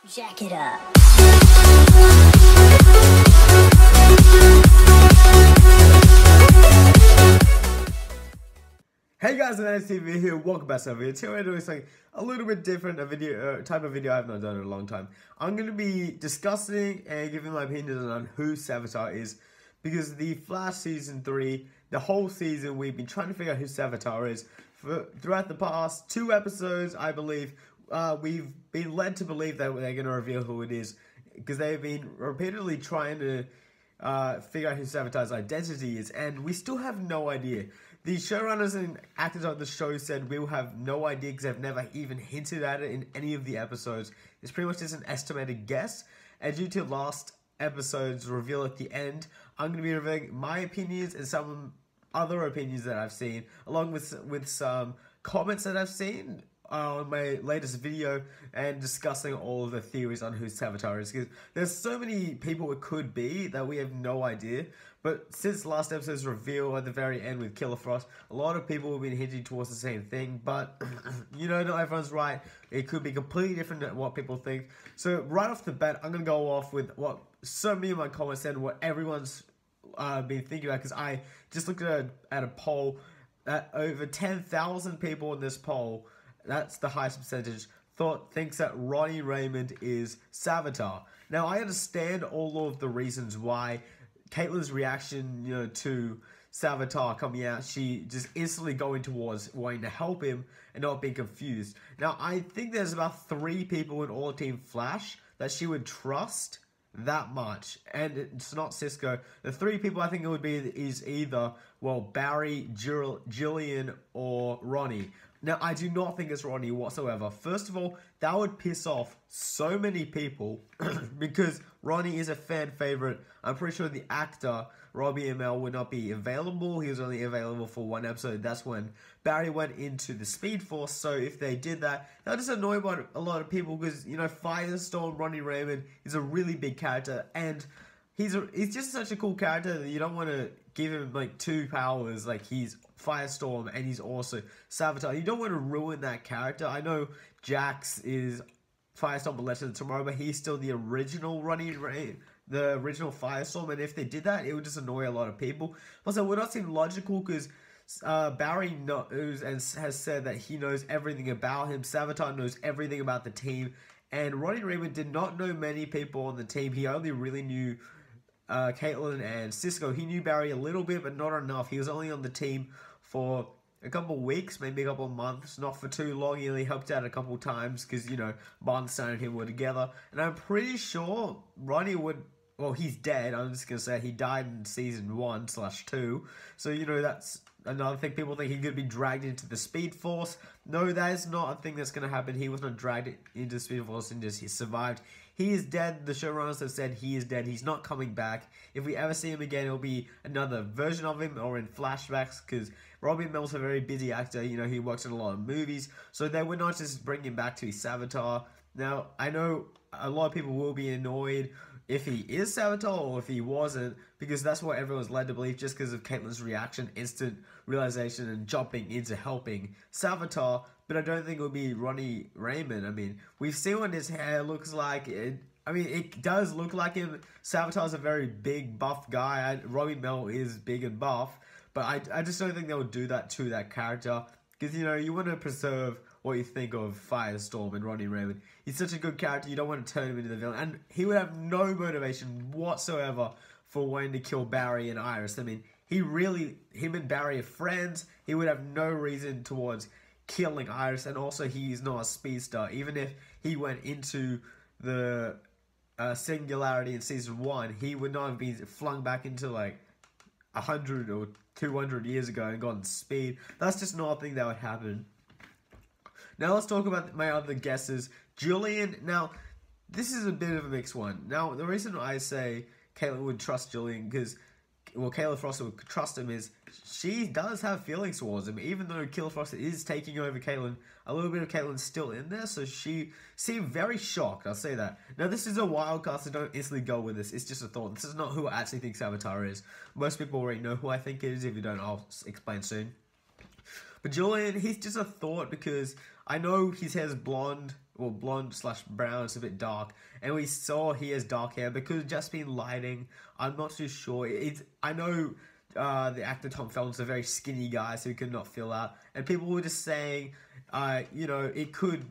Jack it up. Hey guys, NSTV here. Welcome back to another video. Today we're doing something a little bit different, a video type of video I've not done in a long time. I'm going to be discussing and giving my opinions on who Savitar is, because the Flash season 3, the whole season, we've been trying to figure out who Savitar is. Throughout the past 2 episodes, I believe, we've been led to believe that they're going to reveal who it is, because they've been repeatedly trying to figure out who Savitar's identity is, and we still have no idea. The showrunners and actors on the show said we will have no idea because they've never even hinted at it in any of the episodes. It's pretty much just an estimated guess, and due to last episode's reveal at the end, I'm going to be revealing my opinions and some other opinions that I've seen, along with some comments that I've seen on my latest video, and discussing all of the theories on who Savitar is, because there's so many people it could be that we have no idea. But since last episode's reveal at the very end with Killer Frost, a lot of people have been hinting towards the same thing, but you know, not everyone's right. It could be completely different than what people think. So right off the bat, I'm going to go off with what so many of my comments said, what everyone's been thinking about, because I just looked at a poll that over 10,000 people in this poll, that's the highest percentage, thinks that Ronnie Raymond is Savitar. Now, I understand all of the reasons why. Caitlyn's reaction, you know, to Savitar coming out, she just instantly going towards wanting to help him and not being confused. Now, I think there's about 3 people in all Team Flash that she would trust that much, and it's not Cisco. The 3 people I think it would be is either, well, Barry, Jillian, or Ronnie. Now, I do not think it's Ronnie whatsoever. First of all, that would piss off so many people because Ronnie is a fan favorite. I'm pretty sure the actor, Robbie Amell, would not be available. He was only available for 1 episode. That's when Barry went into the Speed Force. So if they did that, that would just annoy a lot of people because, you know, Firestorm, Ronnie Raymond is a really big character, and he's just such a cool character that you don't want to give him like 2 powers, like he's Firestorm and he's also Savitar. You don't want to ruin that character. I know Jax is Firestorm but Legend of Tomorrow, but he's still the original the original Firestorm, and if they did that, it would just annoy a lot of people. Also, it would not seem logical because Barry knows and has said that he knows everything about him. Savitar knows everything about the team, and Ronnie Raymond did not know many people on the team. He only really knew Caitlyn and Cisco. He knew Barry a little bit, but not enough. He was only on the team for a couple of weeks, maybe a couple of months, not for too long. He only helped out a couple of times because, you know, Barnstein and him were together. And I'm pretty sure Ronnie would, well, he's dead. I'm just going to say he died in season 1/2. So, you know, that's another thing. People think he could be dragged into the Speed Force. No, that is not a thing that's going to happen. He was not dragged into the Speed Force and just he survived. He is dead. The showrunners have said he is dead. He's not coming back. If we ever see him again, it'll be another version of him or in flashbacks, because Robbie Amell's a very busy actor. You know, he works in a lot of movies, so they would not just bring him back to his Savitar. Now, I know a lot of people will be annoyed if he is Savitar or if he wasn't, because that's what everyone's led to believe just because of Caitlyn's reaction, instant realization, and jumping into helping Savitar. But I don't think it would be Ronnie Raymond. I mean, we've seen what his hair looks like. It does look like him. Savitar's a very big, buff guy. Robbie Amell is big and buff. But I just don't think they would do that to that character. Because, you know, you want to preserve what you think of Firestorm and Ronnie Raymond. He's such a good character, you don't want to turn him into the villain. And he would have no motivation whatsoever for wanting to kill Barry and Iris. I mean, him and Barry are friends. He would have no reason towards killing Iris, and also he's not a speedster. Even if he went into the singularity in season 1, he would not have been flung back into like 100 or 200 years ago and gotten speed. That's just not a thing that would happen. Now let's talk about my other guesses. Jillian. Now, this is a bit of a mixed one. Now, the reason I say Caitlyn would trust Jillian, because, well, Killer Frost would trust him, is she does have feelings towards him. Even though Killer Frost is taking over Caitlyn, a little bit of Caitlyn's still in there, so she seemed very shocked, I'll say that. Now, this is a wild card, so don't instantly go with this. It's just a thought. This is not who I actually think Savitar is. Most people already know who I think it is. If you don't, I'll explain soon. But Julian, he's just a thought because I know his hair's blonde, well, blonde slash brown, it's a bit dark, and we saw he has dark hair because just been lighting. I'm not too sure. I know the actor Tom Felton's a very skinny guy, so he could not fill out, and people were just saying, it could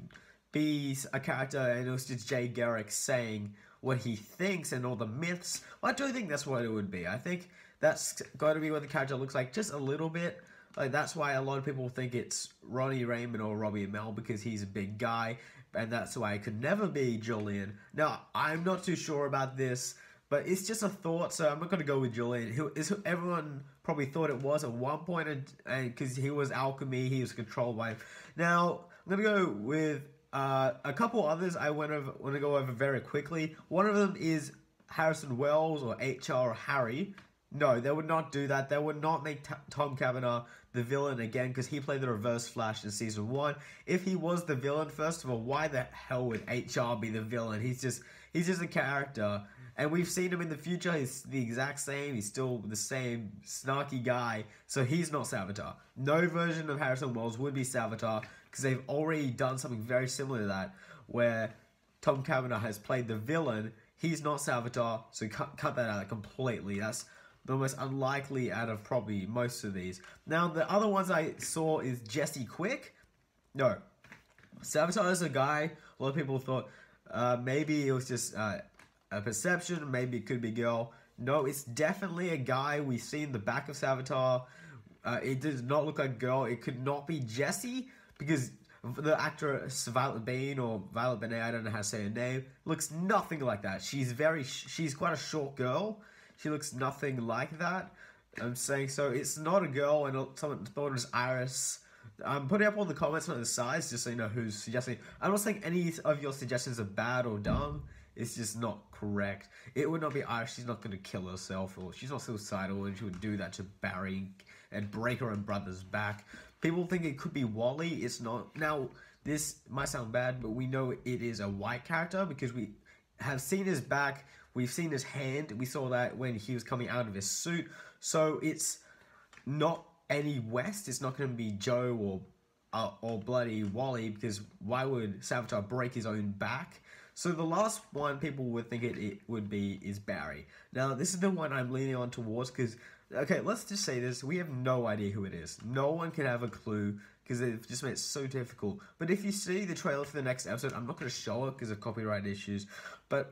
be a character, and it was just Jay Garrick saying what he thinks and all the myths. I don't think that's what it would be. I think that's got to be what the character looks like, just a little bit. Like, that's why a lot of people think it's Ronnie Raymond or Robbie Amell, because he's a big guy, and that's why it could never be Julian. Now, I'm not too sure about this, but it's just a thought, so I'm not going to go with Julian, who everyone probably thought it was at one point, and because he was alchemy, he was controlled by. Now, I'm going to go with a couple others I want to go over very quickly. One of them is Harrison Wells or HR or Harry. No, they would not do that. They would not make Tom Cavanagh the villain again, because he played the Reverse Flash in Season 1. If he was the villain, first of all, why the hell would HR be the villain? He's just a character. And we've seen him in the future. He's the exact same. He's still the same snarky guy. So he's not Savitar. No version of Harrison Wells would be Savitar, because they've already done something very similar to that, where Tom Cavanagh has played the villain. He's not Savitar, so cut that out completely. That's the most unlikely out of probably most of these. Now, the other ones I saw is Jesse Quick. No. Savitar is a guy, a lot of people thought maybe it was just a perception, maybe it could be a girl. No, it's definitely a guy. We've seen the back of Savitar. It does not look like a girl. It could not be Jesse, because the actress Violet Bean, or Violet Benet, I don't know how to say her name, looks nothing like that. She's quite a short girl. She looks nothing like that. I'm saying, so it's not a girl, and someone thought it was Iris. I'm putting up all the comments on the sides just so you know who's suggesting. I'm not saying any of your suggestions are bad or dumb. It's just not correct. It would not be Iris. She's not going to kill herself, or she's not suicidal, and she would do that to Barry and break her own brother's back. People think it could be Wally. It's not. Now, this might sound bad, but we know it is a white character because we have seen his back. We've seen his hand. We saw that when he was coming out of his suit. So it's not any West. It's not going to be Joe or bloody Wally, because why would Savitar break his own back? So the last one people would think it would be is Barry. Now, this is the one I'm leaning on towards because, okay, let's just say this. We have no idea who it is. No one can have a clue because they've just made it so difficult. But if you see the trailer for the next episode, I'm not going to show it because of copyright issues, but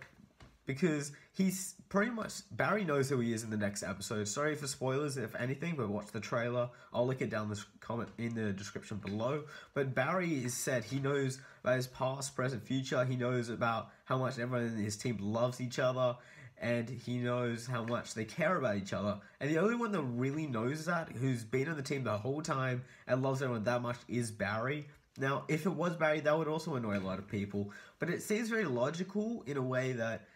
because he's pretty much, Barry knows who he is in the next episode. Sorry for spoilers, if anything, but watch the trailer. I'll link it down the comment in the description below. But Barry is said he knows about his past, present, future. He knows about how much everyone in his team loves each other, and he knows how much they care about each other. And the only one that really knows that, who's been on the team the whole time and loves everyone that much, is Barry. Now, if it was Barry, that would also annoy a lot of people. But it seems very logical in a way that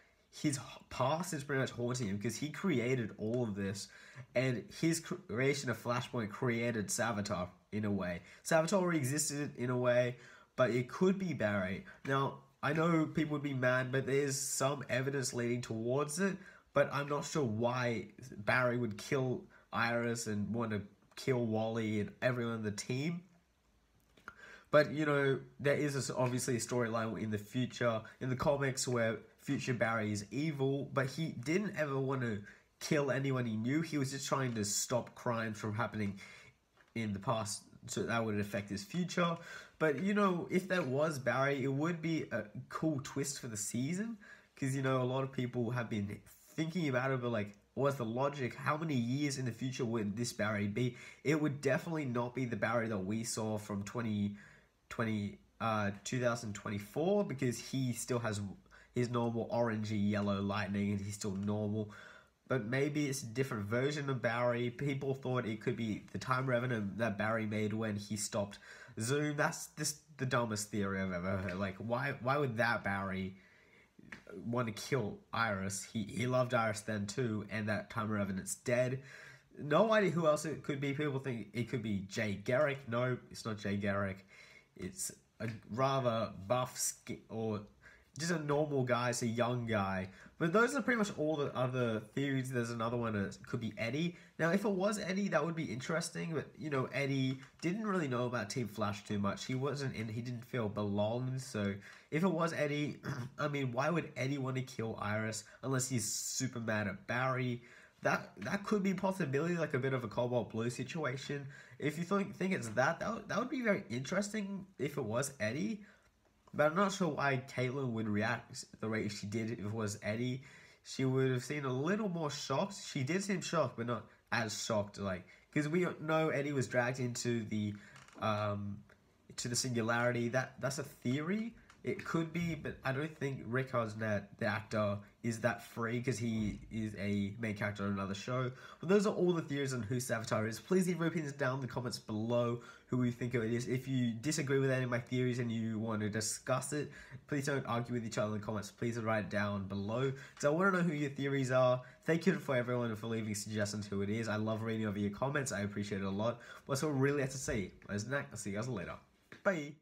his past is pretty much haunting him because he created all of this, and his creation of Flashpoint created Savitar in a way. Savitar already existed in a way, but it could be Barry. Now, I know people would be mad, but there's some evidence leading towards it, but I'm not sure why Barry would kill Iris and want to kill Wally and everyone on the team. But, you know, there is obviously a storyline in the future, in the comics, where future Barry is evil, but he didn't ever want to kill anyone he knew. He was just trying to stop crimes from happening in the past, so that would affect his future. But, you know, if that was Barry, it would be a cool twist for the season, because, you know, a lot of people have been thinking about it, but, like, what's the logic? How many years in the future would this Barry be? It would definitely not be the Barry that we saw from 2024, because he still has his normal orangey yellow lightning and he's still normal. But maybe it's a different version of Barry. People thought it could be the Time Revenant that Barry made when he stopped Zoom. That's just the dumbest theory I've ever heard. Like, why would that Barry want to kill Iris? He loved Iris then too, and that Time Revenant's dead. No idea who else it could be. People think it could be Jay Garrick. No, it's not Jay Garrick. It's a rather buff or just a normal guy, it's a young guy. But those are pretty much all the other theories. There's another one that could be Eddie. Now, if it was Eddie, that would be interesting. But, you know, Eddie didn't really know about Team Flash too much. He didn't feel belonged. So, if it was Eddie, I mean, why would Eddie want to kill Iris unless he's super mad at Barry? That could be a possibility, like a bit of a Cobalt Blue situation. If you think it's that would be very interesting if it was Eddie. But I'm not sure why Caitlin would react the way she did if it was Eddie. She would have seemed a little more shocked. She did seem shocked, but not as shocked. Like, because we know Eddie was dragged into the singularity. That's a theory. It could be, but I don't think Rick Osnet, the actor, is that free because he is a main character on another show. But those are all the theories on who Savitar is. Please leave your opinions down in the comments below who you think it is. If you disagree with any of my theories and you want to discuss it, please don't argue with each other in the comments. Please write it down below because I want to know who your theories are. Thank you for everyone for leaving suggestions who it is. I love reading over your comments. I appreciate it a lot. But that's all we really have to say. I'll see you guys later. Bye.